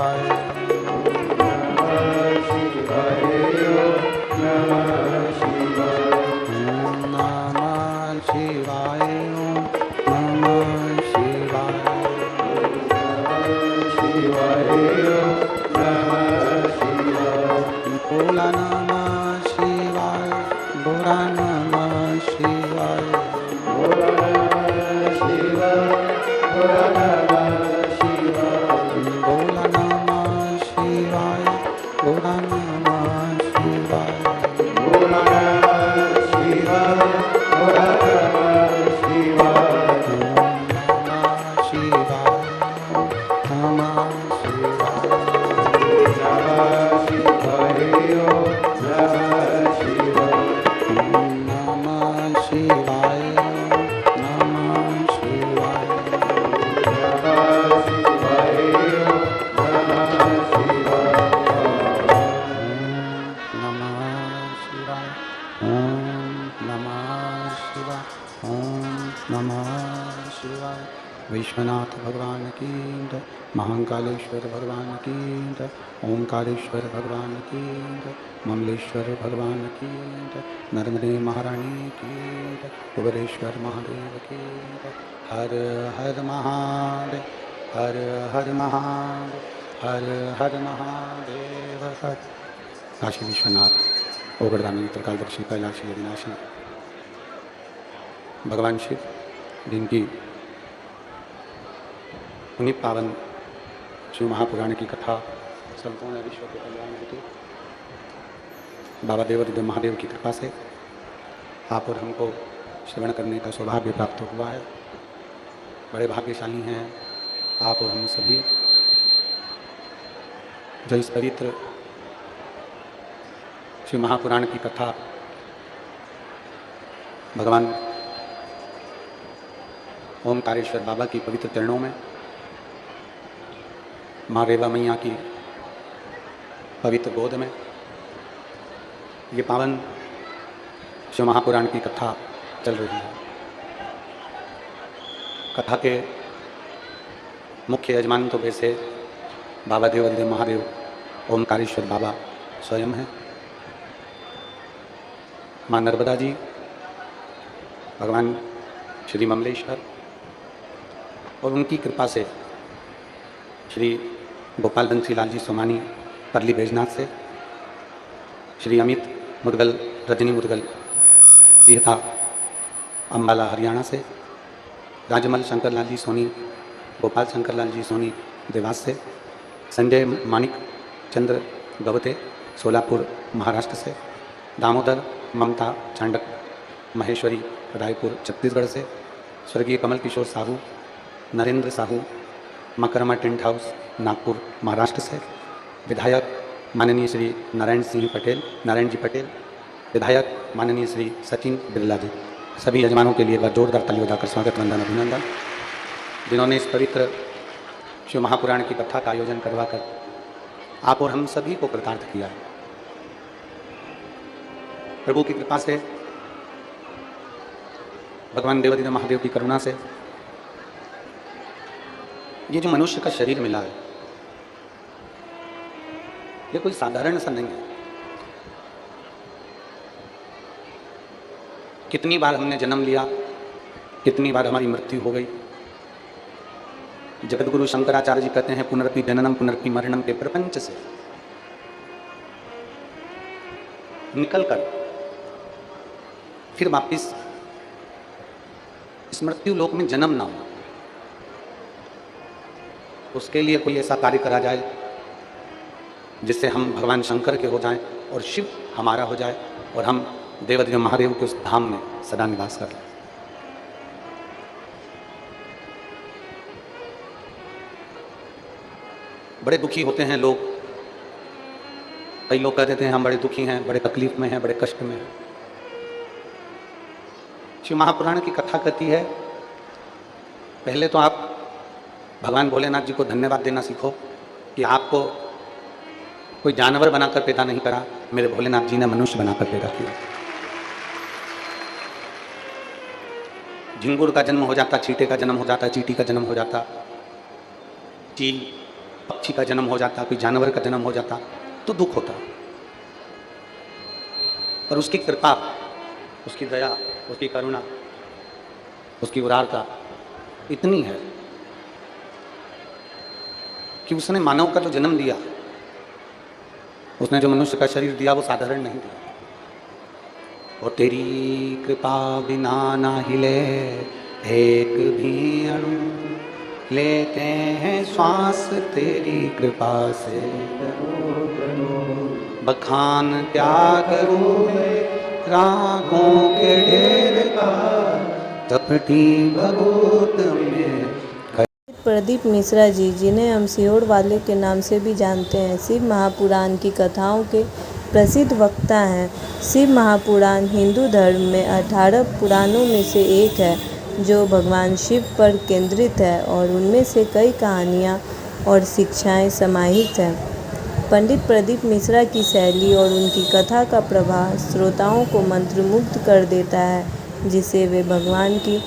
शिवाय। भोला नमः शिवाय, भोला नमः शिवाय, भोला नमः शिवाय, भोला नमः शिवाय, भोला नमः शिवाय, भोला नमः शिवाय, भोला नमः शिवाय, भोला नमः शिवाय, नमः शिवाय, नमः शिवाय। विश्वनाथ भगवान की जय, महाकालेश्वर भगवान की जय, ओंकारेश्वर भगवान की जय, ममलेश्वर भगवान की जय, नर्मदे महारानी की जय, कुबेरेश्वर महादेव की जय। हर हर महादेव, हर हर महादेव, हर हर महादेव हर। काशी विश्वनाथ ओगड़दानी त्रिकालदर्शी कैलाशी अविनाशी भगवान शिव, जिनकी उन्हीं पावन शिव महापुराण की कथा संपूर्ण विश्व के कल्याण हेतु बाबा देवादिदेव महादेव की कृपा से आप और हमको श्रवण करने का सौभाग्य प्राप्त हुआ है। बड़े भाग्यशाली हैं आप और हम सभी, जो इस पवित्र शिव महापुराण की कथा भगवान ओमकारेश्वर बाबा की पवित्र चरणों में, माँ रेवा मैया की पवित्र गोद में ये पावन शिव महापुराण की कथा चल रही है। कथा के मुख्य यजमान तो वैसे बाबा देवादिदेव महादेव ओमकारेश्वर बाबा स्वयं हैं। माँ नर्मदा जी, भगवान श्री ममलेश्वर और उनकी कृपा से श्री गोपाल बंसी लाल जी सोमानी परली बैजनाथ से, श्री अमित मुदगल रजनी मुदगल बिहता अम्बाला हरियाणा से, राजमल शंकर लाल जी सोनी गोपाल शंकर लाल जी सोनी देवास से, संजय मानिक चंद्र गवते सोलापुर महाराष्ट्र से, दामोदर ममता चांडक महेश्वरी रायपुर छत्तीसगढ़ से, स्वर्गीय कमल किशोर साहू नरेंद्र साहू मकरमा टेंट हाउस नागपुर महाराष्ट्र से, विधायक माननीय श्री नारायण जी पटेल, विधायक माननीय श्री सचिन बिरला जी। सभी यजमानों के लिए एक बार जोरदार ताली बजाकर स्वागत वंदन अभिनंदन, जिन्होंने इस पवित्र शिव महापुराण की कथा का आयोजन करवाकर आप और हम सभी को कृतार्थ किया है। प्रभु की कृपा से, भगवान देवादिदेव महादेव की करुणा से ये जो मनुष्य का शरीर मिला है, ये कोई साधारण सा नहीं है। कितनी बार हमने जन्म लिया, कितनी बार हमारी मृत्यु हो गई। जगतगुरु शंकराचार्य जी कहते हैं, पुनरपि जननम पुनरपि मरणम के प्रपंच से निकलकर फिर वापिस इस मृत्यु लोक में जन्म ना हो, उसके लिए कोई ऐसा कार्य करा जाए जिससे हम भगवान शंकर के हो जाएं और शिव हमारा हो जाए और हम देवादिदेव महादेव के उस धाम में सदा निवास कर लें। बड़े दुखी होते हैं लोग, कई लोग कह देते हैं हम बड़े दुखी हैं, बड़े तकलीफ में हैं, बड़े कष्ट में हैं। शिव महापुराण की कथा कहती है, पहले तो आप भगवान भोलेनाथ जी को धन्यवाद देना सीखो कि आपको कोई जानवर बनाकर पैदा नहीं करा, मेरे भोलेनाथ जी ने मनुष्य बनाकर पैदा किया। झिंगुर का जन्म हो जाता, चींटे का जन्म हो जाता, चींटी का जन्म हो जाता, चील पक्षी का जन्म हो जाता, कोई जानवर का जन्म हो जाता तो दुख होता, पर उसकी कृपा, उसकी दया, उसकी करुणा, उसकी उदारता इतनी है कि उसने मानव का जो जन्म दिया, उसने जो मनुष्य का शरीर दिया वो साधारण नहीं दिया। और तेरी कृपा बिना ना हिले एक भी अणु, लेते हैं श्वास तेरी कृपा से, बखान क्या करूं रागों के ढेर का, चपटी भगवत में। प्रदीप मिश्रा जी, जिन्हें हम सिहोर वाले के नाम से भी जानते हैं, शिव महापुराण की कथाओं के प्रसिद्ध वक्ता हैं। शिव महापुराण हिंदू धर्म में 18 पुराणों में से एक है जो भगवान शिव पर केंद्रित है और उनमें से कई कहानियाँ और शिक्षाएँ समाहित हैं। पंडित प्रदीप मिश्रा की शैली और उनकी कथा का प्रभाव श्रोताओं को मंत्रमुग्ध कर देता है, जिससे वे भगवान की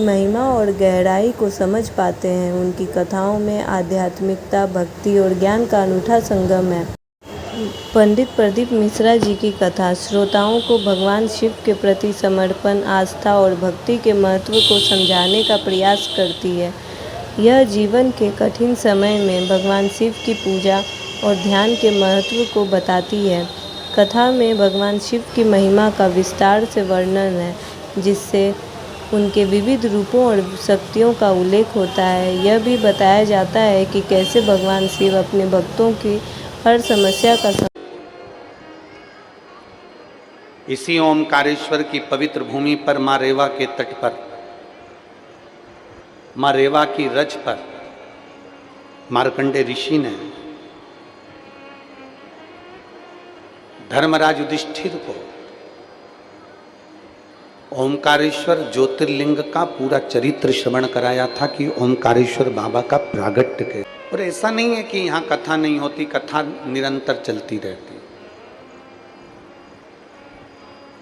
महिमा और गहराई को समझ पाते हैं। उनकी कथाओं में आध्यात्मिकता, भक्ति और ज्ञान का अनूठा संगम है। पंडित प्रदीप मिश्रा जी की कथा श्रोताओं को भगवान शिव के प्रति समर्पण, आस्था और भक्ति के महत्व को समझाने का प्रयास करती है। यह जीवन के कठिन समय में भगवान शिव की पूजा और ध्यान के महत्व को बताती है। कथा में भगवान शिव की महिमा का विस्तार से वर्णन है, जिससे उनके विविध रूपों और शक्तियों का उल्लेख होता है। यह भी बताया जाता है कि कैसे भगवान शिव अपने भक्तों की हर समस्या का इसी ओमकारेश्वर की पवित्र भूमि पर माँ रेवा के तट पर, माँ रेवा की रज पर मार्कंडे ऋषि ने धर्मराज युधिष्ठिर को ओमकारेश्वर ज्योतिर्लिंग का पूरा चरित्र श्रवण कराया था कि ओमकारेश्वर बाबा का प्रागट्य के। और ऐसा नहीं है कि यहाँ कथा नहीं होती, कथा निरंतर चलती रहती।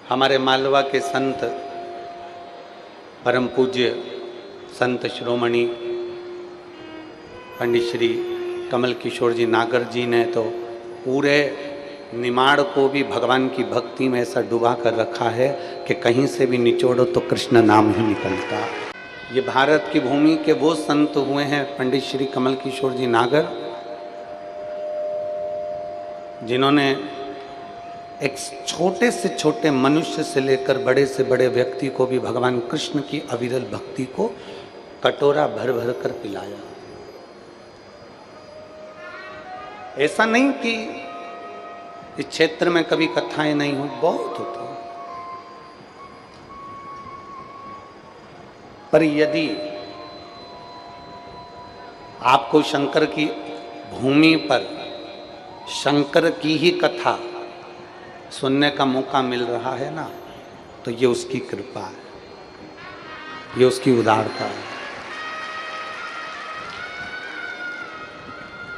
हमारे मालवा के संत, परम पूज्य संत शिरोमणि पंडित श्री कमल किशोर जी नागर जी ने तो पूरे निमाड़ को भी भगवान की भक्ति में ऐसा डुबा कर रखा है कि कहीं से भी निचोड़ो तो कृष्ण नाम ही निकलता। ये भारत की भूमि के वो संत हुए हैं पंडित श्री कमल किशोर जी नागर, जिन्होंने एक छोटे से छोटे मनुष्य से लेकर बड़े से बड़े व्यक्ति को भी भगवान कृष्ण की अविरल भक्ति को कटोरा भर भर कर पिलाया। ऐसा नहीं कि इस क्षेत्र में कभी कथाएं नहीं हुई, बहुत होती, पर यदि आपको शंकर की भूमि पर शंकर की ही कथा सुनने का मौका मिल रहा है ना, तो ये उसकी कृपा है, ये उसकी उदारता है।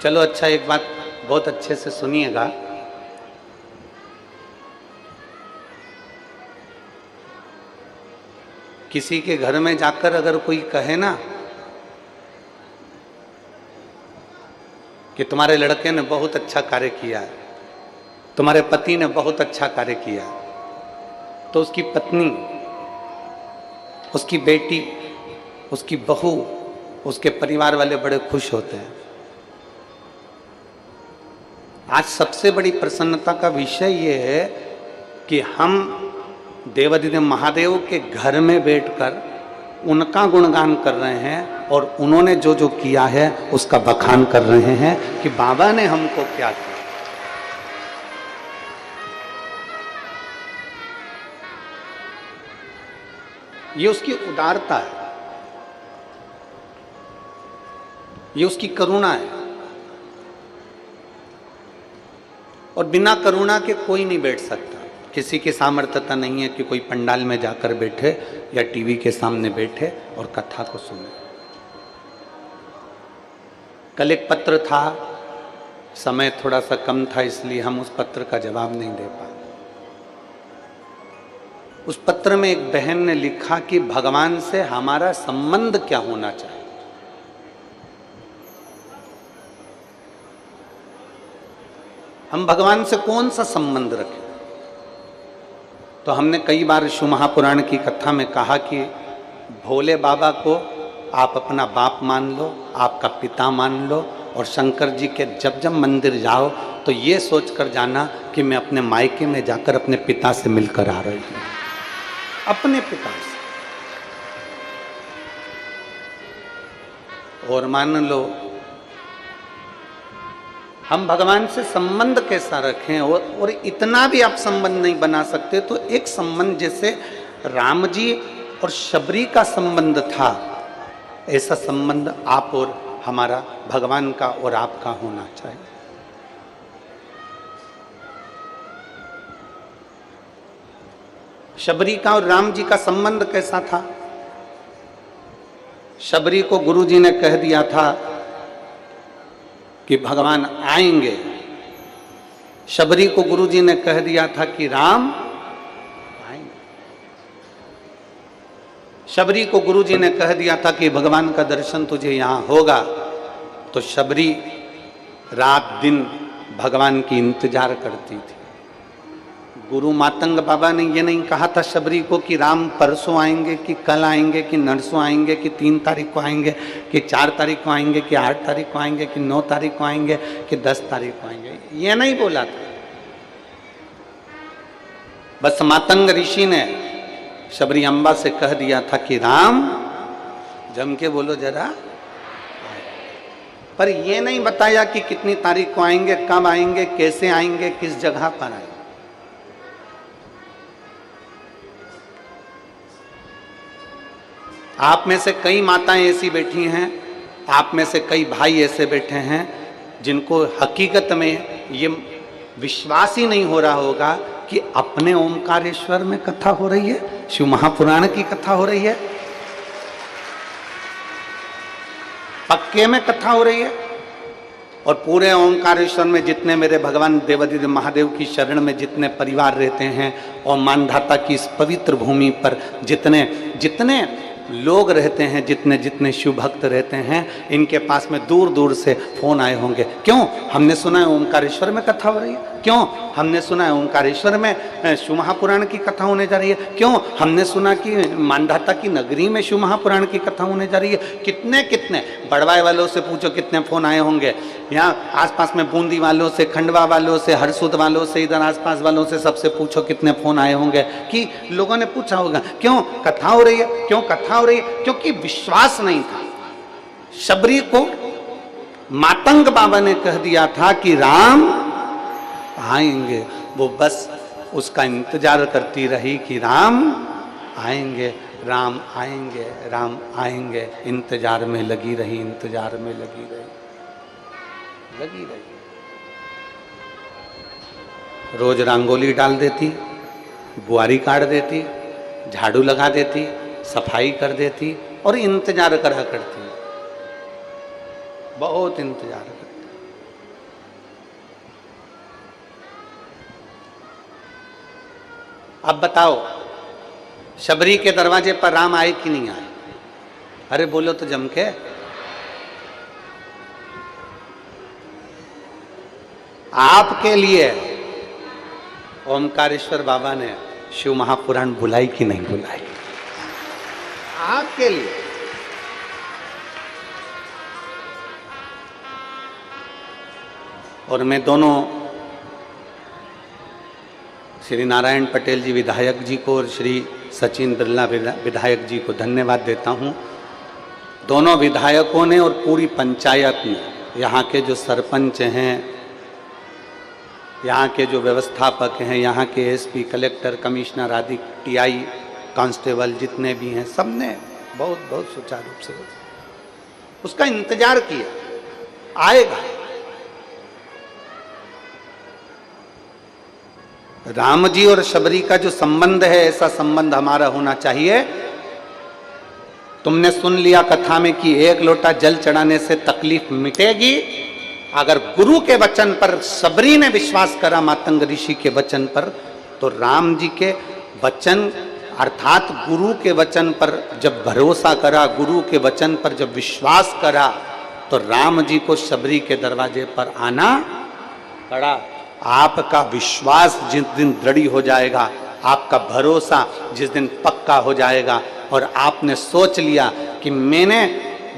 चलो अच्छा, एक बात बहुत अच्छे से सुनिएगा। किसी के घर में जाकर अगर कोई कहे ना कि तुम्हारे लड़के ने बहुत अच्छा कार्य किया है, तुम्हारे पति ने बहुत अच्छा कार्य किया, तो उसकी पत्नी, उसकी बेटी, उसकी बहू, उसके परिवार वाले बड़े खुश होते हैं। आज सबसे बड़ी प्रसन्नता का विषय ये है कि हम देवाधिदेव महादेव के घर में बैठकर उनका गुणगान कर रहे हैं और उन्होंने जो जो किया है उसका बखान कर रहे हैं कि बाबा ने हमको क्या किया। ये उसकी उदारता है, ये उसकी करुणा है। और बिना करुणा के कोई नहीं बैठ सकता। किसी की सामर्थ्यता नहीं है कि कोई पंडाल में जाकर बैठे या टीवी के सामने बैठे और कथा को सुने। कल एक पत्र था, समय थोड़ा सा कम था इसलिए हम उस पत्र का जवाब नहीं दे पाए। उस पत्र में एक बहन ने लिखा कि भगवान से हमारा संबंध क्या होना चाहिए। हम भगवान से कौन सा संबंध रखें? तो हमने कई बार शिव महापुराण की कथा में कहा कि भोले बाबा को आप अपना बाप मान लो, आपका पिता मान लो, और शंकर जी के जब जब मंदिर जाओ तो ये सोच कर जाना कि मैं अपने मायके में जाकर अपने पिता से मिलकर आ रही हूँ, अपने पिता से। और मान लो हम भगवान से संबंध कैसा रखें, और इतना भी आप संबंध नहीं बना सकते तो एक संबंध जैसे राम जी और शबरी का संबंध था, ऐसा संबंध आप और हमारा भगवान का और आपका होना चाहिए। शबरी का और राम जी का संबंध कैसा था? शबरी को गुरुजी ने कह दिया था कि भगवान आएंगे। शबरी को गुरुजी ने कह दिया था कि राम आएंगे। शबरी को गुरुजी ने कह दिया था कि भगवान का दर्शन तुझे यहां होगा। तो शबरी रात दिन भगवान की इंतजार करती थी। गुरु मातंग बाबा ने ये नहीं कहा था शबरी को कि राम परसों आएंगे, कि कल आएंगे, कि नरसों आएंगे, कि 3 तारीख को आएंगे, कि 4 तारीख को आएंगे, कि 8 तारीख को आएंगे, कि 9 तारीख को आएंगे, कि 10 तारीख को आएंगे। ये नहीं बोला था। बस मातंग ऋषि ने शबरी अम्बा से कह दिया था कि राम, जम के बोलो जरा। पर ये नहीं बताया कि कितनी तारीख को आएंगे, कब आएंगे, कैसे आएंगे, किस जगह पर आएंगे। आप में से कई माताएं ऐसी बैठी हैं, आप में से कई भाई ऐसे बैठे हैं जिनको हकीकत में ये विश्वास ही नहीं हो रहा होगा कि अपने ओमकारेश्वर में कथा हो रही है, शिव महापुराण की कथा हो रही है, पक्के में कथा हो रही है। और पूरे ओमकारेश्वर में जितने मेरे भगवान देवाधिदेव महादेव की शरण में जितने परिवार रहते हैं और मानधाता की इस पवित्र भूमि पर जितने जितने लोग रहते हैं, जितने जितने शिव भक्त रहते हैं, इनके पास में दूर दूर से फोन आए होंगे। क्यों? हमने सुना है ओमकारेश्वर में कथा हो रही है। क्यों? हमने सुना है ओमकारेश्वर में शिव महापुराण की कथा होने जा रही है। क्यों? हमने सुना कि मानधाता की नगरी में शिव महापुराण की कथा होने जा रही है। कितने कितने बड़वाई वालों से पूछो कितने फोन आए होंगे। यहाँ आसपास में बूंदी वालों से, खंडवा वालों से, हरसुद वालों से, इधर आसपास वालों से सबसे पूछो कितने फोन आए होंगे कि लोगों ने पूछा होगा क्यों कथा हो रही है, क्यों कथा हो रही है। क्योंकि विश्वास नहीं था। शबरी को मातंग बाबा ने कह दिया था कि राम आएंगे। वो बस उसका इंतजार करती रही कि राम आएंगे, राम आएंगे, राम आएंगे। इंतजार में लगी रही, इंतजार में लगी रही। रोज रंगोली डाल देती, बुआरी काट देती, झाड़ू लगा देती, सफाई कर देती और इंतजार करा करती, बहुत इंतजार करती। अब बताओ शबरी के दरवाजे पर राम आए कि नहीं आए? अरे बोलो तो जम के। आपके लिए ओमकारेश्वर बाबा ने शिव महापुराण बुलाई कि नहीं बुलाई? आपके लिए। और मैं दोनों श्री नारायण पटेल जी विधायक जी को और श्री सचिन बिरला विधायक जी को धन्यवाद देता हूं। दोनों विधायकों ने और पूरी पंचायत ने, यहाँ के जो सरपंच हैं, यहाँ के जो व्यवस्थापक हैं, यहाँ के एसपी, कलेक्टर, कमिश्नर आदि, टीआई, कांस्टेबल जितने भी हैं, सबने बहुत बहुत सुचारू रूप से उसका इंतजार किया, आएगा। राम जी और शबरी का जो संबंध है, ऐसा संबंध हमारा होना चाहिए। तुमने सुन लिया कथा में कि 1 लोटा जल चढ़ाने से तकलीफ मिटेगी। अगर गुरु के वचन पर शबरी ने विश्वास करा, मातंग ऋषि के वचन पर, तो राम जी के वचन अर्थात गुरु के वचन पर जब भरोसा करा, गुरु के वचन पर जब विश्वास करा, तो राम जी को शबरी के दरवाजे पर आना पड़ा। आपका विश्वास जिस दिन दृढ़ हो जाएगा, आपका भरोसा जिस दिन पक्का हो जाएगा और आपने सोच लिया कि मैंने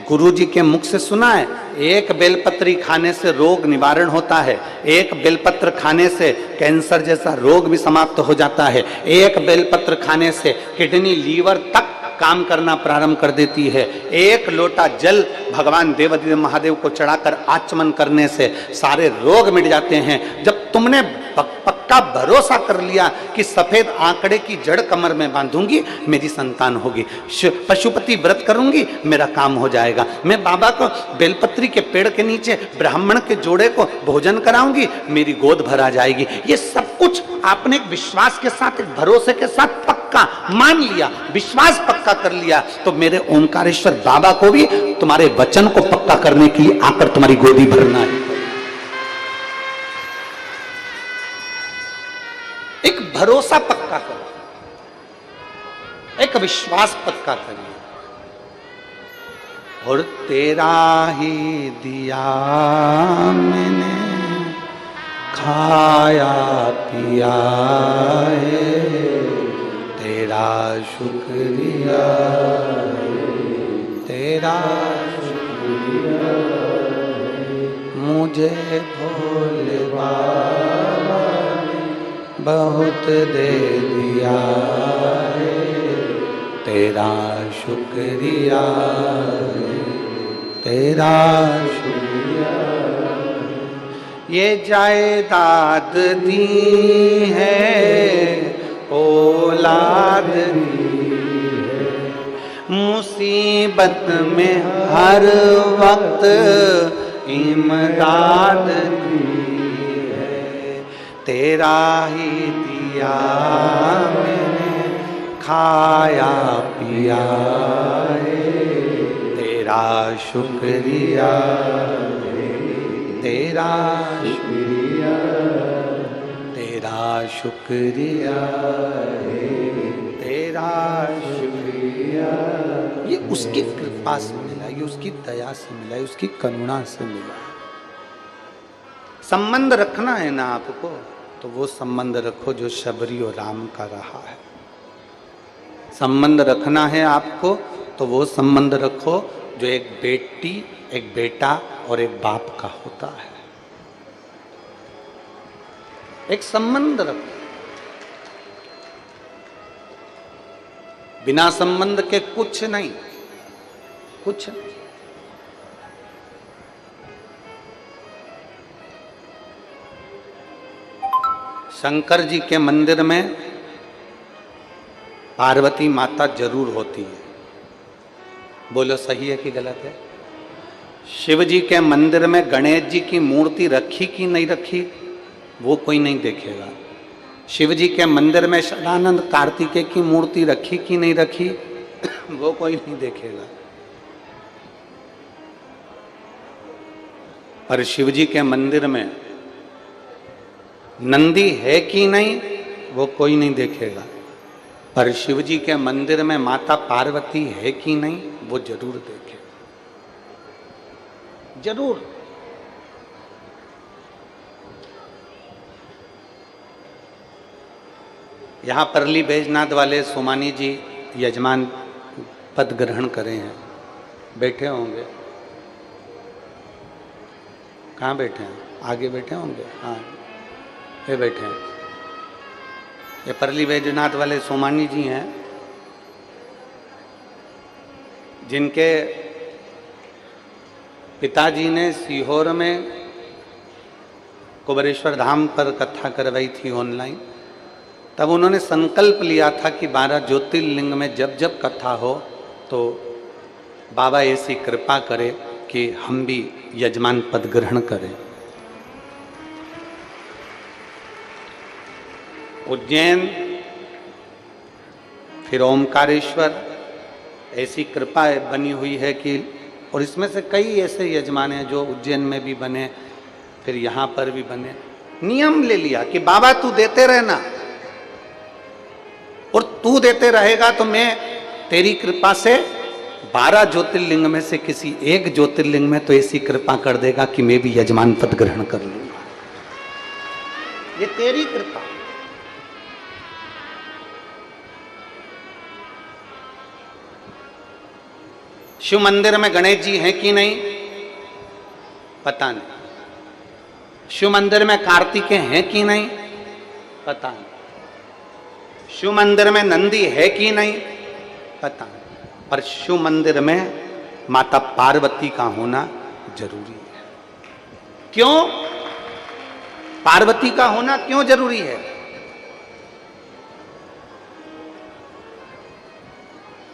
गुरुजी के मुख से सुना है, एक बेलपत्री खाने से रोग निवारण होता है, एक बेलपत्र खाने से कैंसर जैसा रोग भी समाप्त हो जाता है, एक बेलपत्र खाने से किडनी लीवर तक काम करना प्रारंभ कर देती है, एक लोटा जल भगवान देवाधिदेव महादेव को चढ़ाकर आचमन करने से सारे रोग मिट जाते हैं। जब तुमने पक्का भरोसा कर लिया कि सफेद आंकड़े की जड़ कमर में बांधूंगी, मेरी संतान होगी, पशुपति व्रत करूंगी, मेरा काम हो जाएगा, मैं बाबा को बेलपत्री के पेड़ के नीचे ब्राह्मण के जोड़े को भोजन कराऊंगी, मेरी गोद भरा जाएगी, ये सब कुछ आपने एक विश्वास के साथ, एक भरोसे के साथ पक्का मान लिया, विश्वास पक्का कर लिया, तो मेरे ओंकारेश्वर बाबा को भी तुम्हारे वचन को पक्का करने के लिए आकर तुम्हारी गोदी भरना है। एक भरोसा पक्का करो, एक विश्वास पक्का करिए। और तेरा ही दिया मैंने खाया पिया है, तेरा शुक्रिया, तेरा शुक्रिया, मुझे भोले बाबा बहुत दे दिया है, तेरा शुक्रिया, तेरा शुक्रिया। ये जायदाद दी है, औलाद दी है, मुसीबत में हर वक्त इमदाद दी है, तेरा ही दिया मैंने खाया पिया है, तेरा शुक्रिया, तेरा शुक्रिया, तेरा शुक्रिया, तेरा शुक्रिया। ये उसकी कृपा से मिला, ये उसकी दया से मिला, ये उसकी करुणा से मिला। संबंध रखना है ना आपको, तो वो संबंध रखो जो शबरी और राम का रहा है। संबंध रखना है आपको, तो वो संबंध रखो जो एक बेटी, एक बेटा और एक बाप का होता है। एक संबंध रखो, बिना संबंध के कुछ नहीं, कुछ नहीं। शंकर जी के मंदिर में पार्वती माता जरूर होती है, बोलो सही है कि गलत है? शिव जी के मंदिर में गणेश जी की मूर्ति रखी कि नहीं रखी, वो कोई नहीं देखेगा। शिव जी के मंदिर में सदानंद कार्तिकेय की मूर्ति रखी कि नहीं रखी, वो कोई नहीं देखेगा। पर शिव जी के मंदिर में नंदी है कि नहीं, वो कोई नहीं देखेगा। पर शिव जी के मंदिर में माता पार्वती है कि नहीं, वो जरूर देखे, जरूर। यहाँ परली बैजनाथ वाले सोमानी जी यजमान पद ग्रहण करे हैं, बैठे होंगे। कहाँ बैठे हैं? आगे बैठे होंगे। हाँ, ये बैठे हैं। ये परली बैजनाथ वाले सोमानी जी हैं, जिनके पिताजी ने सीहोर में कुबेरेश्वर धाम पर कथा करवाई थी ऑनलाइन। तब उन्होंने संकल्प लिया था कि 12 ज्योतिर्लिंग में जब जब कथा हो तो बाबा ऐसी कृपा करे कि हम भी यजमान पद ग्रहण करें। उज्जैन, फिर ओमकारेश्वर, ऐसी कृपा बनी हुई है कि, और इसमें से कई ऐसे यजमान हैं जो उज्जैन में भी बने, फिर यहाँ पर भी बने। नियम ले लिया कि बाबा तू देते रहना, और तू देते रहेगा तो मैं तेरी कृपा से 12 ज्योतिर्लिंग में से किसी एक ज्योतिर्लिंग में तो ऐसी कृपा कर देगा कि मैं भी यजमान पद ग्रहण कर लूंगा। ये तेरी कृपा। शिव मंदिर में गणेश जी हैं कि नहीं पता नहीं, शिव मंदिर में कार्तिकेय हैं कि नहीं पता नहीं, शिव मंदिर में नंदी है कि नहीं पता नहीं, पर शिव मंदिर में माता पार्वती का होना जरूरी है। क्यों पार्वती का होना क्यों जरूरी है?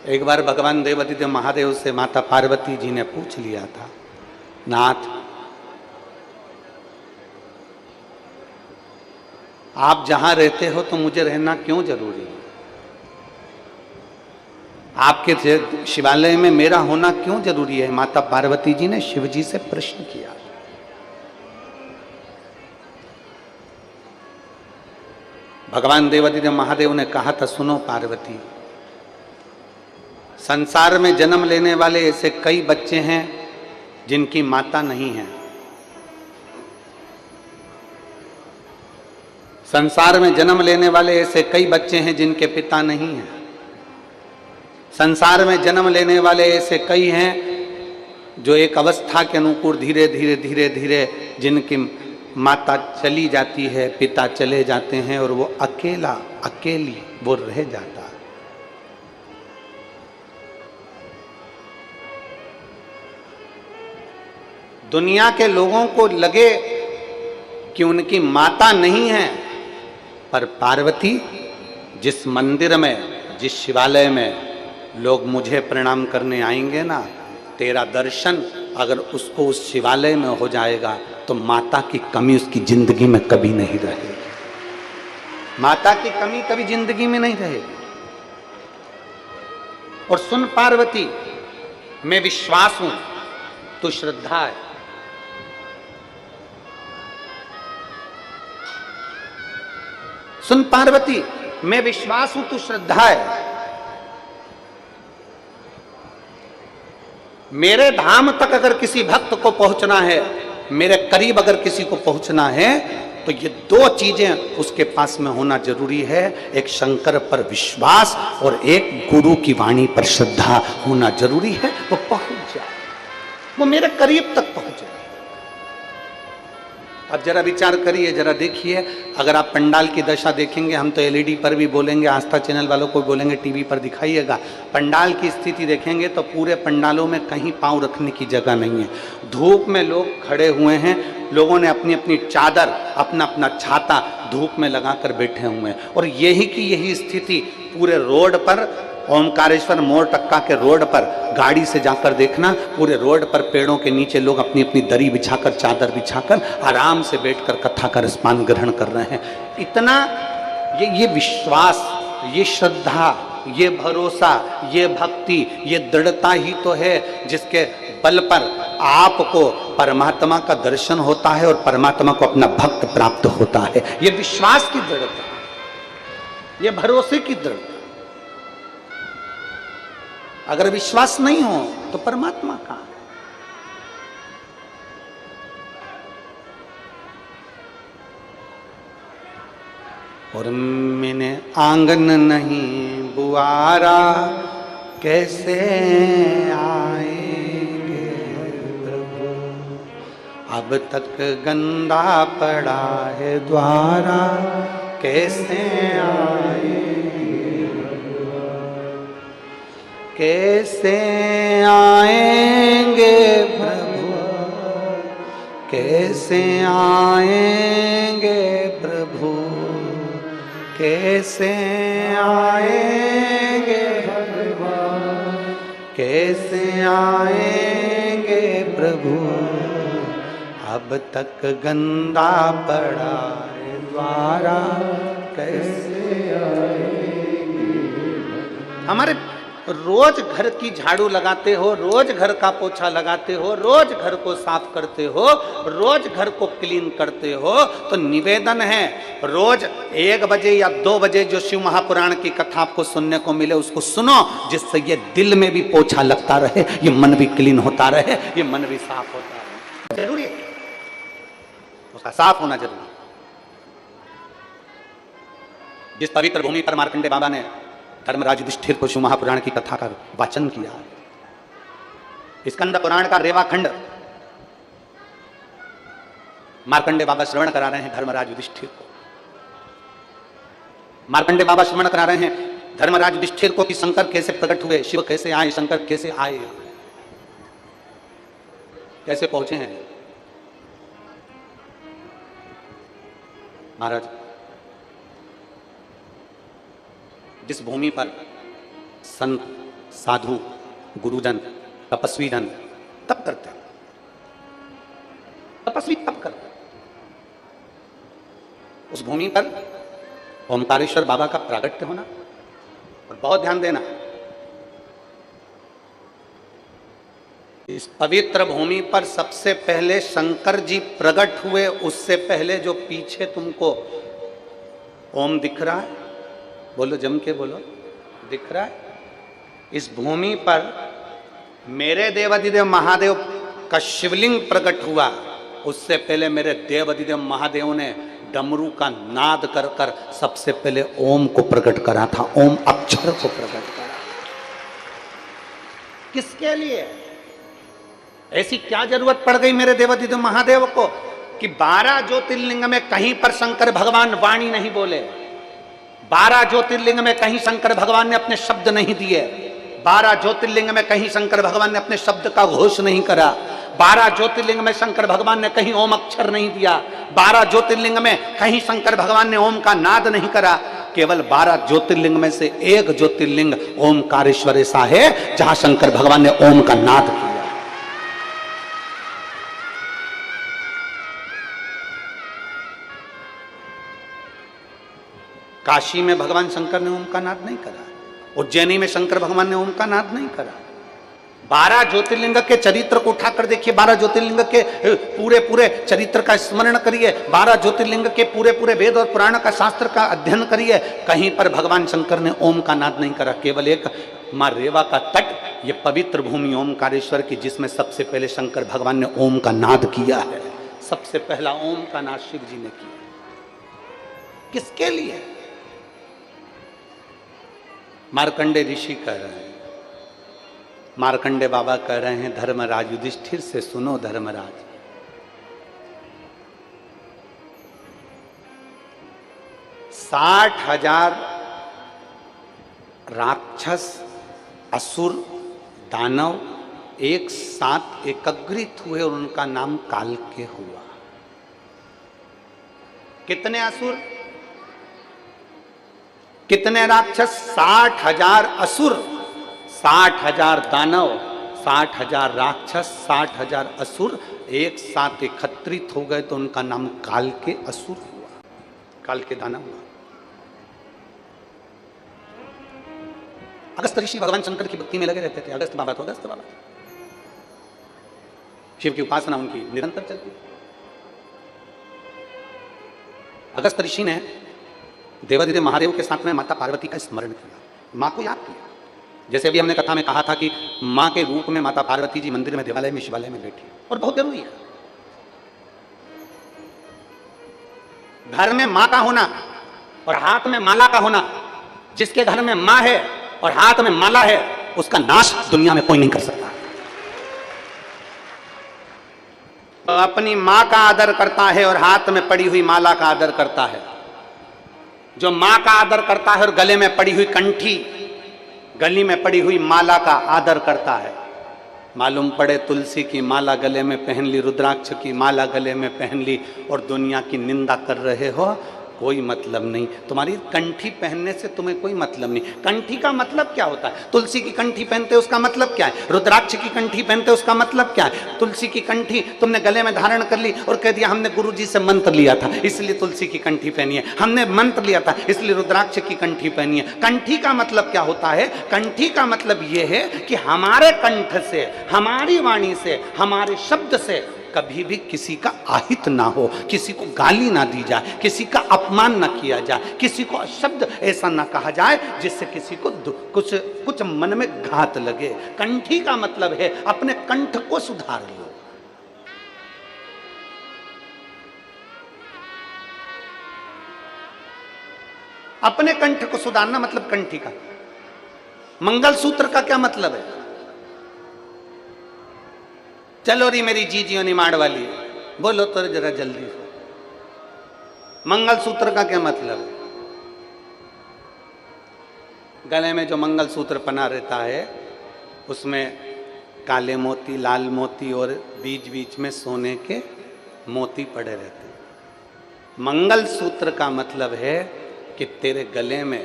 एक बार भगवान देवादिदेव महादेव से माता पार्वती जी ने पूछ लिया था, नाथ आप जहां रहते हो तो मुझे रहना क्यों जरूरी है? आपके शिवालय में मेरा होना क्यों जरूरी है? माता पार्वती जी ने शिव जी से प्रश्न किया। भगवान देवादिदेव महादेव ने कहा था, सुनो पार्वती, संसार में जन्म लेने वाले ऐसे कई बच्चे हैं जिनकी माता नहीं है। संसार में जन्म लेने वाले ऐसे कई बच्चे हैं जिनके पिता नहीं हैं। संसार में जन्म लेने वाले ऐसे कई हैं जो एक अवस्था के अनुकूल धीरे धीरे धीरे धीरे जिनकी माता चली जाती है, पिता चले जाते हैं और वो अकेला अकेली वो रह जाता है। दुनिया के लोगों को लगे कि उनकी माता नहीं है, पर पार्वती जिस मंदिर में, जिस शिवालय में लोग मुझे प्रणाम करने आएंगे ना, तेरा दर्शन अगर उसको उस शिवालय में हो जाएगा तो माता की कमी उसकी जिंदगी में कभी नहीं रहेगी। माता की कमी कभी जिंदगी में नहीं रहेगी। और सुन पार्वती, मैं विश्वास हूं तू श्रद्धा है। सुन पार्वती, मैं विश्वास हूं तू श्रद्धा है। मेरे धाम तक अगर किसी भक्त को पहुंचना है, मेरे करीब अगर किसी को पहुंचना है, तो ये दो चीजें उसके पास में होना जरूरी है। एक शंकर पर विश्वास और एक गुरु की वाणी पर श्रद्धा होना जरूरी है। वो पहुंच जाए, वो मेरे करीब तक पहुंचे। अब जरा विचार करिए, जरा देखिए, अगर आप पंडाल की दशा देखेंगे, हम तो एलईडी पर भी बोलेंगे, आस्था चैनल वालों को बोलेंगे, टीवी पर दिखाइएगा, पंडाल की स्थिति देखेंगे तो पूरे पंडालों में कहीं पांव रखने की जगह नहीं है। धूप में लोग खड़े हुए हैं, लोगों ने अपनी अपनी चादर, अपना अपना छाता धूप में लगाकर बैठे हुए हैं। और यही की यही स्थिति पूरे रोड पर, ओमकारेश्वर मोड़ टक्का के रोड पर गाड़ी से जाकर देखना, पूरे रोड पर पेड़ों के नीचे लोग अपनी अपनी दरी बिछाकर, चादर बिछाकर आराम से बैठकर कथा का रसपान ग्रहण कर रहे हैं। इतना ये विश्वास, ये श्रद्धा, ये भरोसा, ये भक्ति, ये दृढ़ता ही तो है जिसके बल पर आपको परमात्मा का दर्शन होता है और परमात्मा को अपना भक्त प्राप्त होता है। ये विश्वास की दृढ़ता, ये भरोसे की दृढ़ता। अगर विश्वास नहीं हो तो परमात्मा कहां है? और मैंने आंगन नहीं बुआरा, कैसे आएंगे प्रभु, अब तक गंदा पड़ा है द्वारा, कैसे आएंगे, कैसे आएंगे प्रभु, कैसे आएंगे प्रभु, कैसे आएंगे भगवान, कैसे आएंगे प्रभु, अब तक गंदा पड़ा है द्वारा, कैसे आएंगे। हमारे रोज घर की झाड़ू लगाते हो, रोज घर का पोछा लगाते हो, रोज घर को साफ करते हो, रोज घर को क्लीन करते हो, तो निवेदन है रोज 1 बजे या 2 बजे जो शिव महापुराण की कथा आपको सुनने को मिले उसको सुनो, जिससे ये दिल में भी पोछा लगता रहे, ये मन भी क्लीन होता रहे, ये मन भी साफ होता रहे। जरूरी है, उसका साफ होना जरूरी। जिस पवित्र भूमि पर मार्कंडे बाबा ने धर्मराज युधिष्ठिर को शिव महापुराण की कथा का वाचन किया, स्कंद पुराण का रेवा खंड मार्कंडे बाबा श्रवण करा रहे हैं धर्मराज युधिष्ठिर को। मार्कंडे बाबा श्रवण करा रहे हैं धर्मराज युधिष्ठिर को कि शंकर कैसे प्रकट हुए, शिव कैसे आए, शंकर कैसे आए, कैसे पहुंचे हैं। महाराज, जिस भूमि पर संत, साधु, गुरुजन, तपस्वी जन तप करते हैं, तपस्वी तप करते हैं, उस भूमि पर ओमकारेश्वर बाबा का प्रागट्य होना। और बहुत ध्यान देना, इस पवित्र भूमि पर सबसे पहले शंकर जी प्रकट हुए। उससे पहले जो पीछे तुमको ओम दिख रहा है, बोलो जम के बोलो, दिख रहा है, इस भूमि पर मेरे देवाधिदेव महादेव का शिवलिंग प्रकट हुआ। उससे पहले मेरे देवाधिदेव महादेव ने डमरू का नाद कर कर सबसे पहले ओम को प्रकट करा था, ओम अक्षर को प्रकट करा। किसके लिए? ऐसी क्या जरूरत पड़ गई मेरे देवाधिदेव महादेव को कि 12 ज्योतिर्लिंग में कहीं पर शंकर भगवान वाणी नहीं बोले, 12 ज्योतिर्लिंग में कहीं शंकर भगवान ने अपने शब्द नहीं दिए, 12 ज्योतिर्लिंग में कहीं शंकर भगवान ने अपने शब्द का घोष नहीं करा, 12 ज्योतिर्लिंग में शंकर भगवान ने कहीं ओम अक्षर नहीं दिया, 12 ज्योतिर्लिंग में कहीं शंकर भगवान ने ओम का नाद नहीं करा। केवल 12 ज्योतिर्लिंग में से एक ज्योतिर्लिंग ओमकारेश्वर ऐसा है जहां शंकर भगवान ने ओम का नाद किया। काशी में भगवान शंकर ने ओम का नाद नहीं करा, उज्जैनी में शंकर भगवान ने ओम का नाद नहीं करा। 12 ज्योतिर्लिंग के चरित्र को उठाकर देखिए, 12 ज्योतिर्लिंग के पूरे पूरे चरित्र का स्मरण करिए, 12 ज्योतिर्लिंग के पूरे पूरे वेद और पुराण का शास्त्र का अध्ययन करिए, कहीं पर भगवान शंकर ने ओम का नाद नहीं करा। केवल एक माँ रेवा का तट, ये पवित्र भूमि ओमकारेश्वर की, जिसमें सबसे पहले शंकर भगवान ने ओम का नाद किया है। सबसे पहला ओम का नाद शिव जी ने किया। किसके लिए? मार्कंडे ऋषि कह रहे हैं, मार्कंडे बाबा कह रहे हैं धर्मराज युधिष्ठिर से, सुनो धर्मराज, 60,000 राक्षस, असुर, दानव एक साथ एकत्रित हुए और उनका नाम कालके हुआ। कितने असुर, कितने राक्षस? 60,000 असुर, 60,000 दानव, 60,000 राक्षस, 60,000 असुर एक साथ एकत्रित हो गए तो उनका नाम काल के असुर हुआ, काल के दानव हुआ। अगस्त ऋषि भगवान शंकर की भक्ति में लगे रहते थे। अगस्त बाबा तो अगस्त बाबा, शिव की उपासना उनकी निरंतर चलती। अगस्त ऋषि ने देवाधिदेव महादेव के साथ में माता पार्वती का स्मरण किया, मां को याद किया। जैसे अभी हमने कथा में कहा था कि मां के रूप में माता पार्वती जी मंदिर में, देवालय में, शिवालय में बैठी, और बहुत जरूरी है घर में मां का होना और हाथ में माला का होना। जिसके घर में मां है और हाथ में माला है, उसका नाश दुनिया में कोई नहीं कर सकता। तो अपनी मां का आदर करता है और हाथ में पड़ी हुई माला का आदर करता है। जो मां का आदर करता है और गले में पड़ी हुई कंठी, गली में पड़ी हुई माला का आदर करता है। मालूम पड़े तुलसी की माला गले में पहन ली, रुद्राक्ष की माला गले में पहन ली और दुनिया की निंदा कर रहे हो, कोई मतलब नहीं। तुम्हारी कंठी पहनने से तुम्हें कोई मतलब नहीं। कंठी का मतलब क्या होता है? तुलसी की कंठी पहनते उसका मतलब क्या है? रुद्राक्ष की कंठी पहनते उसका मतलब क्या है? तुलसी की कंठी तुमने गले में धारण कर ली और कह दिया हमने गुरुजी से मंत्र लिया था इसलिए तुलसी की कंठी पहनी है, हमने मंत्र लिया था इसलिए रुद्राक्ष की कंठी पहनी है। कंठी का मतलब क्या होता है? कंठी का मतलब यह है कि हमारे कंठ से, हमारी वाणी से, हमारे शब्द से कभी भी किसी का आहित ना हो, किसी को गाली ना दी जाए, किसी का अपमान ना किया जाए, किसी को शब्द ऐसा ना कहा जाए जिससे किसी को कुछ मन में घात लगे। कंठी का मतलब है अपने कंठ को सुधार लो। अपने कंठ को सुधारना मतलब कंठी का। मंगलसूत्र का क्या मतलब है? चलो री मेरी जीजियो निमाड़ वाली, बोलो तो जरा जल्दी से, मंगलसूत्र का क्या मतलब है? गले में जो मंगलसूत्र पहना रहता है उसमें काले मोती, लाल मोती और बीच बीच में सोने के मोती पड़े रहते हैं। मंगलसूत्र का मतलब है कि तेरे गले में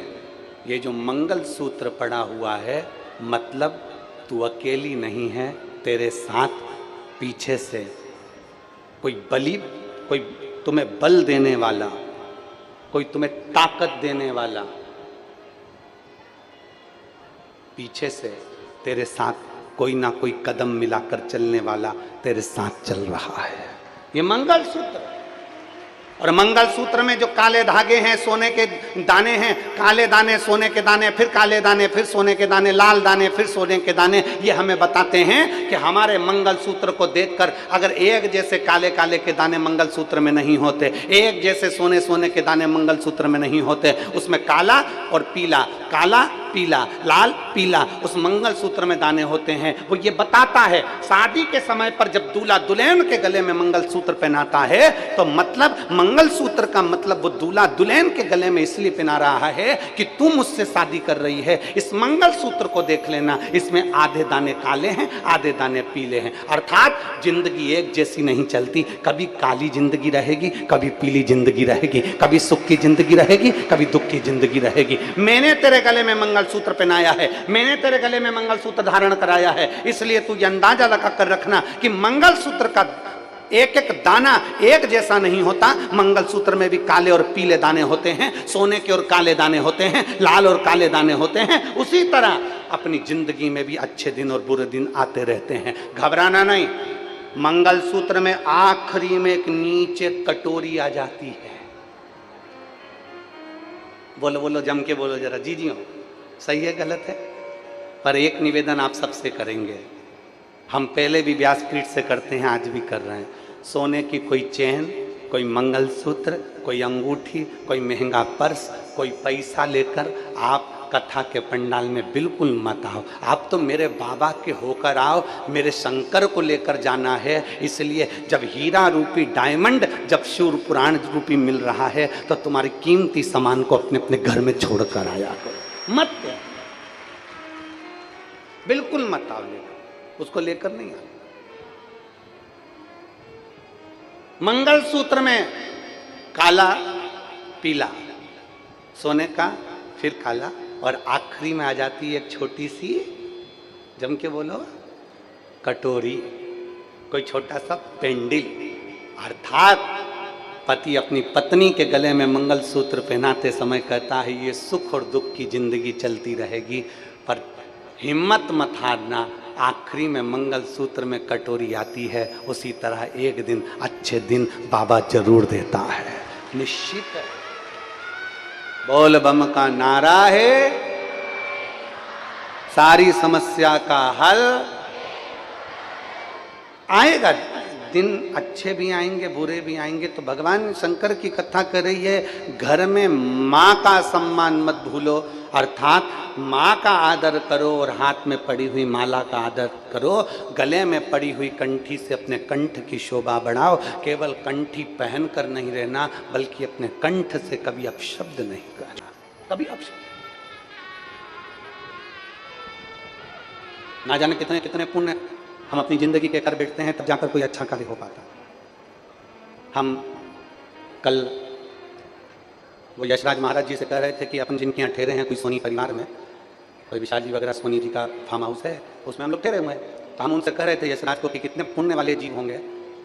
ये जो मंगलसूत्र पड़ा हुआ है, मतलब तू अकेली नहीं है, तेरे साथ पीछे से कोई तुम्हें बल देने वाला, कोई तुम्हें ताकत देने वाला पीछे से तेरे साथ कोई ना कोई कदम मिलाकर चलने वाला तेरे साथ चल रहा है। ये मंगलसूत्र। और मंगलसूत्र में जो काले धागे हैं, सोने के दाने हैं, काले दाने, सोने के दाने, फिर काले दाने, फिर सोने के दाने, लाल दाने, फिर सोने के दाने, ये हमें बताते हैं कि हमारे मंगलसूत्र को देखकर अगर एक जैसे काले काले के दाने मंगलसूत्र में नहीं होते, एक जैसे सोने सोने के दाने मंगलसूत्र में नहीं होते, उसमें काला और पीला, काला पीला, लाल पीला उस मंगलसूत्र में दाने होते हैं। वो ये बताता है शादी के समय पर जब दूल्हा दुल्हन के गले में मंगलसूत्र पहनाता है तो मतलब मंगलसूत्र का मतलब वो दूल्हा दुल्हन के गले में इसलिए पहना रहा है कि तू मुझसे शादी कर रही है। इस मंगलसूत्र को देख लेना, इसमें आधे दाने काले हैं, आधे दाने पीले हैं। अर्थात जिंदगी एक जैसी नहीं चलती, कभी काली जिंदगी रहेगी, कभी पीली जिंदगी रहेगी, कभी सुख की जिंदगी रहेगी, कभी दुख की जिंदगी रहेगी। मैंने तेरे गले में मंगलसूत्र पहनाया है, मैंने तेरे गले में मंगलसूत्र धारण कराया है, इसलिए तू ये अंदाजा लगा कर रखना कि मंगलसूत्र का एक एक दाना एक जैसा नहीं होता। मंगलसूत्र में भी काले और पीले दाने होते हैं, सोने के और काले दाने होते हैं, लाल और काले दाने होते हैं। उसी तरह अपनी जिंदगी में भी अच्छे दिन और बुरे दिन आते रहते हैं, घबराना नहीं। मंगलसूत्र में आखिरी में एक नीचे कटोरी आ जाती है। बोलो बोलो, जम के बोलो जरा, जी हो, सही है गलत है? पर एक निवेदन आप सबसे करेंगे, हम पहले भी व्यासपीठ से करते हैं, आज भी कर रहे हैं। सोने की कोई चेन, कोई मंगलसूत्र, कोई अंगूठी, कोई महंगा पर्स, कोई पैसा लेकर आप कथा के पंडाल में बिल्कुल मत आओ। आप तो मेरे बाबा के होकर आओ, मेरे शंकर को लेकर जाना है। इसलिए जब हीरा रूपी डायमंड, जब शिव पुराण रूपी मिल रहा है तो तुम्हारी कीमती सामान को अपने अपने घर में छोड़कर आया करो, मत बिल्कुल मत आओ लेकर, उसको लेकर नहीं आओ। मंगलसूत्र में काला पीला, सोने का, फिर काला, और आखिरी में आ जाती है एक छोटी सी, जम के बोलो, कटोरी, कोई छोटा सा पेंडिल। अर्थात पति अपनी पत्नी के गले में मंगलसूत्र पहनाते समय कहता है ये सुख और दुख की जिंदगी चलती रहेगी, पर हिम्मत मत हारना, आखिरी में मंगलसूत्र में कटोरी आती है। उसी तरह एक दिन अच्छे दिन बाबा जरूर देता है, निश्चित है। बोल बम का नारा है, सारी समस्या का हल आएगा। दिन अच्छे भी आएंगे, बुरे भी आएंगे। तो भगवान शंकर की कथा कर रही है, घर में माँ का सम्मान मत भूलो, अर्थात माँ का आदर करो और हाथ में पड़ी हुई माला का आदर करो। गले में पड़ी हुई कंठी से अपने कंठ की शोभा बढ़ाओ। केवल कंठी पहनकर नहीं रहना, बल्कि अपने कंठ से कभी अपशब्द नहीं कहना, कभी अपशब्द। ना जाने कितने कितने पुण्य हम अपनी जिंदगी के कर बैठते हैं, तब जाकर कोई अच्छा कार्य हो पाता। हम कल वो यशराज महाराज जी से कह रहे थे कि अपन जिनके यहाँ ठहरे हैं, कोई सोनी परिवार में, कोई विशाल जी वगैरह सोनी जी का फार्म हाउस है, उसमें हम लोग ठहरे हुए हैं। तो हम उनसे कह रहे थे यशराज को कि कितने पुण्य वाले जीव होंगे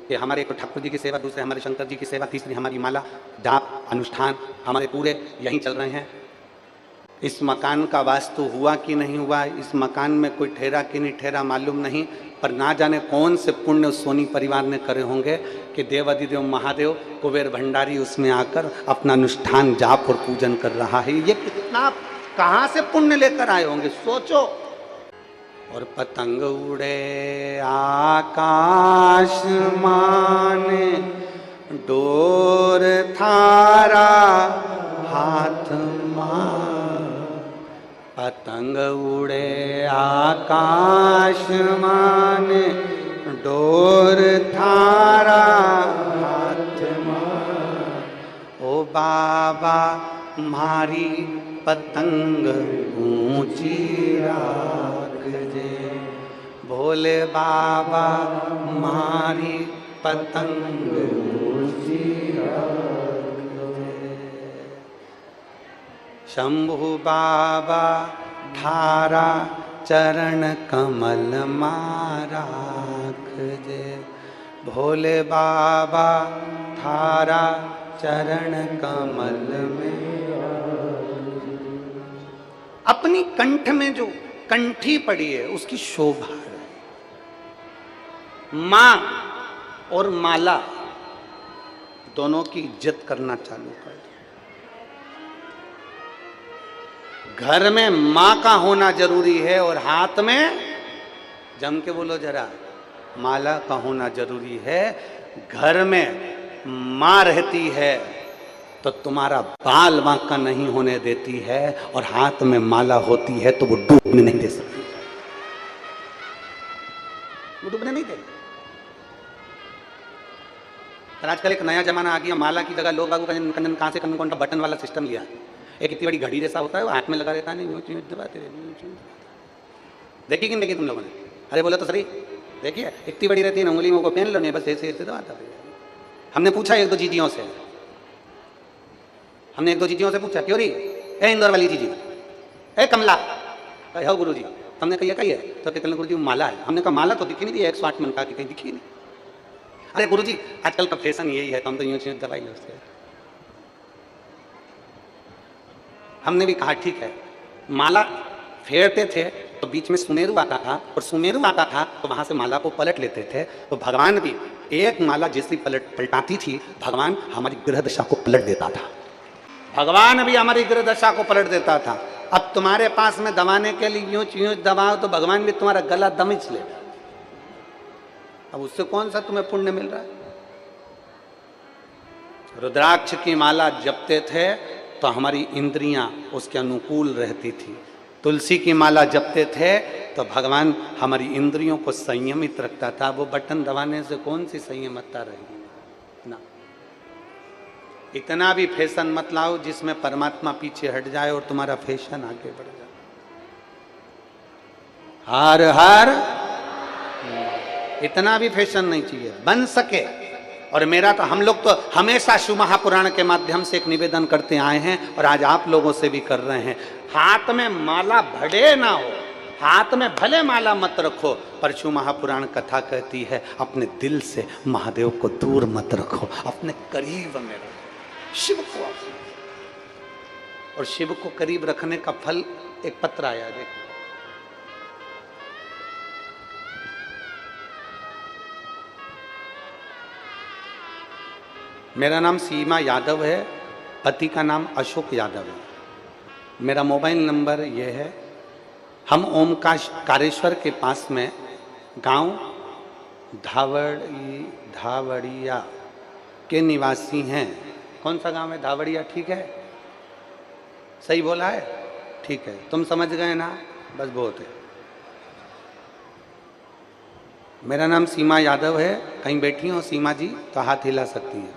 कि हमारे एक ठाकुर जी की सेवा, दूसरे हमारे शंकर जी की सेवा, तीसरी हमारी माला जाप अनुष्ठान हमारे पूरे यहीं चल रहे हैं। इस मकान का वास्तु हुआ कि नहीं हुआ, इस मकान में कोई ठहरा कि नहीं ठहरा मालूम नहीं, पर ना जाने कौन से पुण्य उस सोनी परिवार ने करे होंगे कि देवादिदेव महादेव कुबेर भंडारी उसमें आकर अपना अनुष्ठान जाप और पूजन कर रहा है। ये कितना कहाँ से पुण्य लेकर आए होंगे, सोचो। और पतंग उड़े आकाश माने, डोर थारा हाथ संग उड़े आकाश मान, डोर थारा हाथ मान। ओ बाबा मारी पतंग ऊंची राख जे, भोले बाबा मारी पतंग ऊंची राख जे। शंभु बाबा थारा चरण कमल माराख जे, भोले बाबा थारा चरण कमल में। अपनी कंठ में जो कंठी पड़ी है उसकी शोभा है। मां और माला दोनों की इज्जत करना चालू कर दो। घर में मां का होना जरूरी है और हाथ में, जम के बोलो जरा, माला का होना जरूरी है। घर में मां रहती है तो तुम्हारा बाल बांका नहीं होने देती है, और हाथ में माला होती है तो वो डूबने नहीं दे सकती, वो डूबने नहीं देगी। पर आजकल एक नया जमाना आ गया, माला की जगह लोग बाबू कंजन कहां से कंजन कौन बटन वाला सिस्टम लिया। एक इतनी बड़ी घड़ी जैसा होता है, वो हाथ में लगा रहता है, नहीं दबाते देखी कि नहीं देखी तुम लोगों ने? अरे बोलो तो सही, देखिए इतनी बड़ी रहती है, उंगली में को पहन लो, नहीं बस ऐसे ऐसे दबाता। हमने पूछा एक दो जीजियों से, हमने एक दो जीजियों से पूछा, क्यों रही ए इंदौर वाली जीजी, ए कमला, हो गुरु जी, हमने कही है, तो कहते गुरु जी माला है। हमने कहा माला तो दिखी नहीं थी 108 मन का, कि कहीं दिखी नहीं। अरे गुरु जी आजकल का फैशन यही है, तो हम तो यूं दवाई लेते हैं। हमने भी कहा ठीक है, माला फेरते थे तो बीच में सुमेरु आता था, और सुमेरु आता था तो वहां से माला को पलट लेते थे। तो भगवान भी एक माला जैसी पलटाती थी, भगवान हमारी ग्रह दशा को पलट देता था। भगवान भी हमारी ग्रह दशा को पलट देता था। अब तुम्हारे पास में दबाने के लिए यूं यूं दबाओ तो भगवान भी तुम्हारा गला दमिच ले। अब उससे कौन सा तुम्हें पुण्य मिल रहा है? रुद्राक्ष की माला जपते थे तो हमारी इंद्रियां उसके अनुकूल रहती थी। तुलसी की माला जपते थे तो भगवान हमारी इंद्रियों को संयमित रखता था। वो बटन दबाने से कौन सी संयमता रहेगी ना। इतना भी फैशन मत लाओ जिसमें परमात्मा पीछे हट जाए और तुम्हारा फैशन आगे बढ़ जाए। हर हर, इतना भी फैशन नहीं चाहिए, बन सके। और मेरा तो, हम लोग तो हमेशा शिव महापुराण के माध्यम से एक निवेदन करते आए हैं और आज आप लोगों से भी कर रहे हैं, हाथ में माला भले ना हो, हाथ में भले माला मत रखो, पर शिव महापुराण कथा कहती है अपने दिल से महादेव को दूर मत रखो, अपने करीब में रखो शिव को। और शिव को करीब रखने का फल, एक पत्र आया देखो, मेरा नाम सीमा यादव है, पति का नाम अशोक यादव है, मेरा मोबाइल नंबर ये है। हम ओमकारेश्वर के पास में गांव धावड़िया के निवासी हैं। कौन सा गांव है? धावड़िया, ठीक है, सही बोला है, ठीक है, तुम समझ गए ना, बस बहुत है। मेरा नाम सीमा यादव है। कहीं बैठी हो सीमा जी तो हाथ हिला सकती हैं।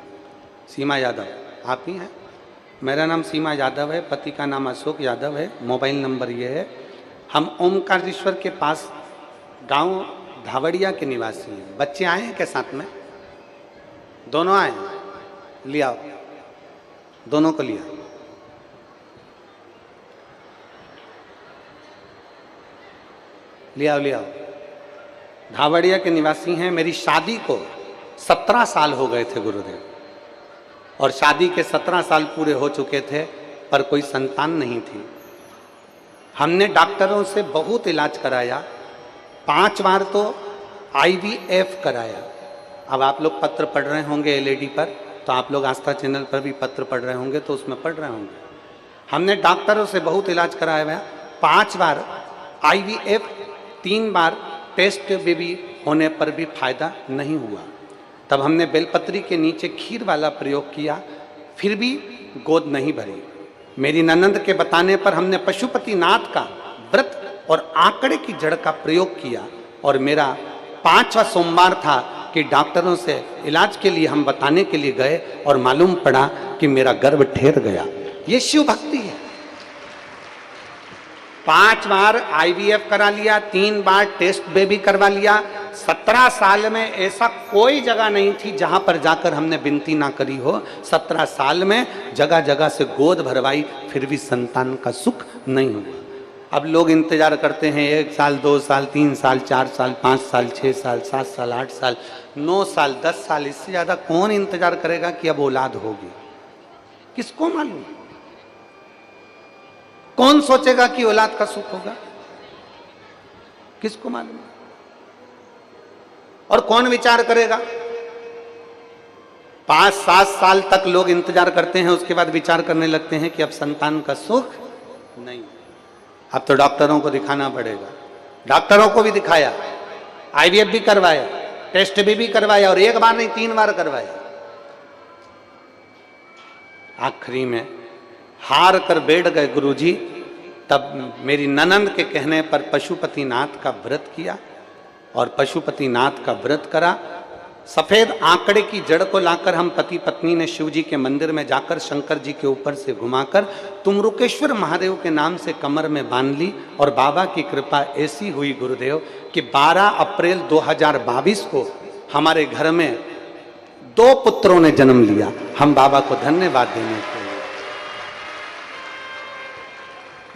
सीमा यादव आप ही हैं? मेरा नाम सीमा यादव है, पति का नाम अशोक यादव है, मोबाइल नंबर ये है। हम ओमकारेश्वर के पास गांव धावड़िया के निवासी हैं। बच्चे आए हैं क्या साथ में? दोनों आए? लिया, दोनों को लिया। लिया। धावड़िया के निवासी हैं। मेरी शादी को 17 साल हो गए थे गुरुदेव, और शादी के 17 साल पूरे हो चुके थे पर कोई संतान नहीं थी। हमने डॉक्टरों से बहुत इलाज कराया, 5 बार तो IVF कराया। अब आप लोग पत्र पढ़ रहे होंगे एलईडी पर, तो आप लोग आस्था चैनल पर भी पत्र पढ़ रहे होंगे, तो उसमें पढ़ रहे होंगे। हमने डॉक्टरों से बहुत इलाज कराया हुआ, 5 बार IVF, 3 बार टेस्ट बेबी होने पर भी फायदा नहीं हुआ। तब हमने बेलपत्री के नीचे खीर वाला प्रयोग किया, फिर भी गोद नहीं भरी। मेरी ननंद के बताने पर हमने पशुपतिनाथ का व्रत और आंकड़े की जड़ का प्रयोग किया और मेरा 5वां सोमवार था कि डॉक्टरों से इलाज के लिए हम बताने के लिए गए और मालूम पड़ा कि मेरा गर्भ ठहर गया। ये शिव भक्ति है। 5 बार IVF करा लिया, 3 बार टेस्ट बेबी करवा लिया। 17 साल में ऐसा कोई जगह नहीं थी जहां पर जाकर हमने विनती ना करी हो। 17 साल में जगह जगह से गोद भरवाई, फिर भी संतान का सुख नहीं हुआ। अब लोग इंतजार करते हैं 1 साल, 2 साल, 3 साल, 4 साल, 5 साल, 6 साल, 7 साल, 8 साल, 9 साल, 10 साल, इससे ज्यादा कौन इंतजार करेगा कि अब औलाद होगी? किसको मालूम? कौन सोचेगा कि औलाद का सुख होगा? किसको मालूम? और कौन विचार करेगा? 5-7 साल तक लोग इंतजार करते हैं, उसके बाद विचार करने लगते हैं कि अब संतान का सुख नहीं। अब तो डॉक्टरों को दिखाना पड़ेगा। डॉक्टरों को भी दिखाया, IVF भी करवाया, टेस्ट भी करवाया और 1 बार नहीं 3 बार करवाया। आखिरी में हार कर बैठ गए गुरुजी। तब मेरी ननंद के कहने पर पशुपतिनाथ का व्रत किया और पशुपतिनाथ का व्रत करा। सफेद आंकड़े की जड़ को लाकर हम पति पत्नी ने शिव जी के मंदिर में जाकर शंकर जी के ऊपर से घुमाकर तुमरुकेश्वर महादेव के नाम से कमर में बांध ली और बाबा की कृपा ऐसी हुई गुरुदेव कि 12 अप्रैल 2022 को हमारे घर में 2 पुत्रों ने जन्म लिया। हम बाबा को धन्यवाद देने के लिए।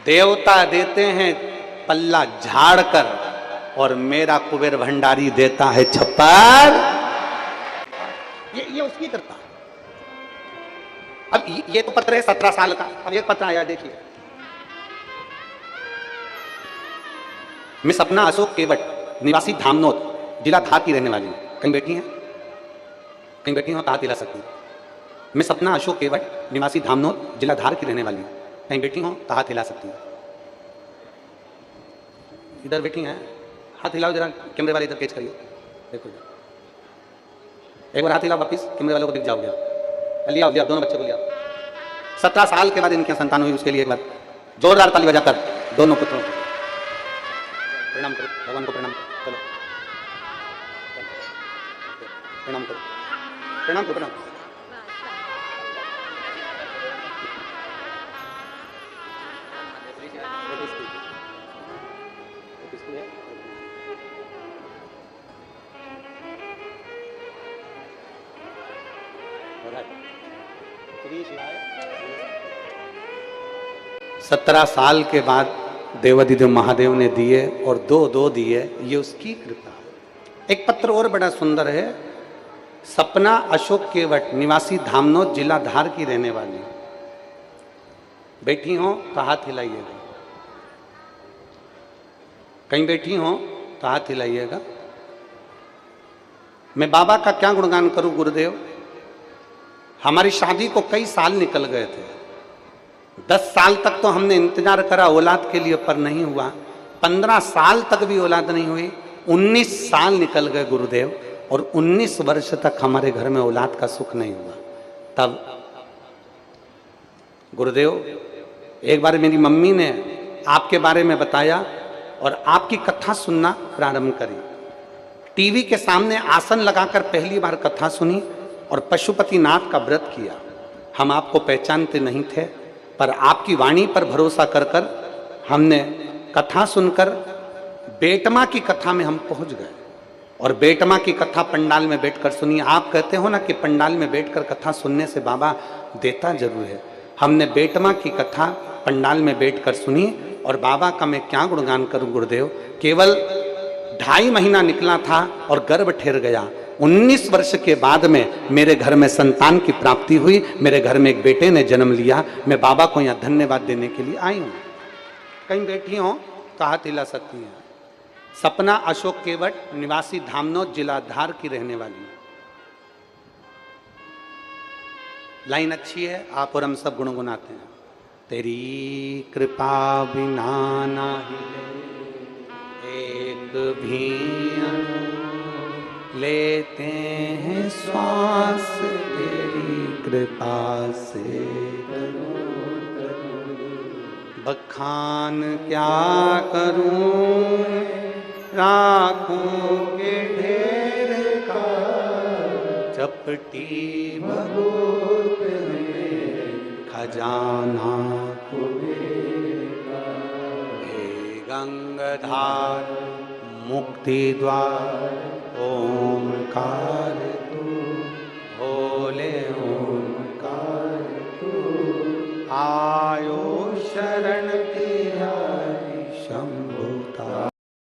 देवता देते हैं पल्ला झाड़ कर और मेरा कुबेर भंडारी देता है छप्पर। ये उसकी कृपा। अब ये तो पत्र है 17 साल का। अब एक पत्र आया, देखिए। मैं सपना अशोक केवट, निवासी धामनोद, जिला धार की रहने वाली हूं। कहीं बैठी हैं? कहीं बैठी हो तो हाथ हिला सकती हूं। मैं सपना अशोक केवट, निवासी धामनोद, जिला धार की रहने वाली हूं। कहीं बैठी हो तो हाथ हिला सकती हूं। इधर बैठी हैं, हाथ हिलाओ जरा। कैमरे वाले इधर कैच करिए, देखो एक बार हाथ हिलाओ, वापिस कैमरे वालों को दिख जाओगे। लिया लिया, दोनों बच्चों को लिया। 17 साल के बाद इनकी संतान हुई, उसके लिए एक बार जोरदार ताली बजाकर दोनों पुत्रों को प्रणाम करो। भगवान को प्रणाम करो। चलो प्रणाम करो, प्रणाम करो, प्रणाम। सत्रह साल के बाद देवाधिदेव महादेव ने दिए और 2 दिए, ये उसकी कृपा। एक पत्र और बड़ा सुंदर है। सपना अशोक केवट, निवासी धामनोद, जिला धार की रहने वाली। बैठी हो तो हाथ हिलाइएगा। कहीं बैठी हो तो हाथ हिलाइएगा। मैं बाबा का क्या गुणगान करूं गुरुदेव। हमारी शादी को कई साल निकल गए थे। 10 साल तक तो हमने इंतजार करा औलाद के लिए, पर नहीं हुआ। 15 साल तक भी औलाद नहीं हुई। 19 साल निकल गए गुरुदेव और 19 वर्ष तक हमारे घर में औलाद का सुख नहीं हुआ। तब गुरुदेव एक बार मेरी मम्मी ने आपके बारे में बताया और आपकी कथा सुनना प्रारंभ करी। टीवी के सामने आसन लगाकर पहली बार कथा सुनी और पशुपतिनाथ का व्रत किया। हम आपको पहचानते नहीं थे, पर आपकी वाणी पर भरोसा कर कर हमने कथा सुनकर बेटमा की कथा में हम पहुंच गए। और बेटमा की कथा पंडाल में बैठकर सुनी। आप कहते हो ना कि पंडाल में बैठकर कथा सुनने से बाबा देता जरूर है। हमने बेटमा की कथा पंडाल में बैठकर सुनी और बाबा का मैं क्या गुणगान करूं गुरुदेव। केवल 2.5 महीना निकला था और गर्भ ठहर गया। 19 वर्ष के बाद में मेरे घर में संतान की प्राप्ति हुई। मेरे घर में एक बेटे ने जन्म लिया। मैं बाबा को यहाँ धन्यवाद देने के लिए आई हूँ। कहीं बैठी हो तो हाथ हिला सकती हैं। सपना अशोक केवट, निवासी धामनोद, जिला धार की रहने वाली हूँ। लाइन अच्छी है, आप और हम सब गुनगुनाते हैं। तेरी कृपा बिना नाही एक भी लेते हैं श्वास, तेरी कृपा से बखान क्या करूं राखों के ढेर का, चपटी भगोत में खजाना कुबेर। हे गंगाधार मुक्ति द्वार ओंकार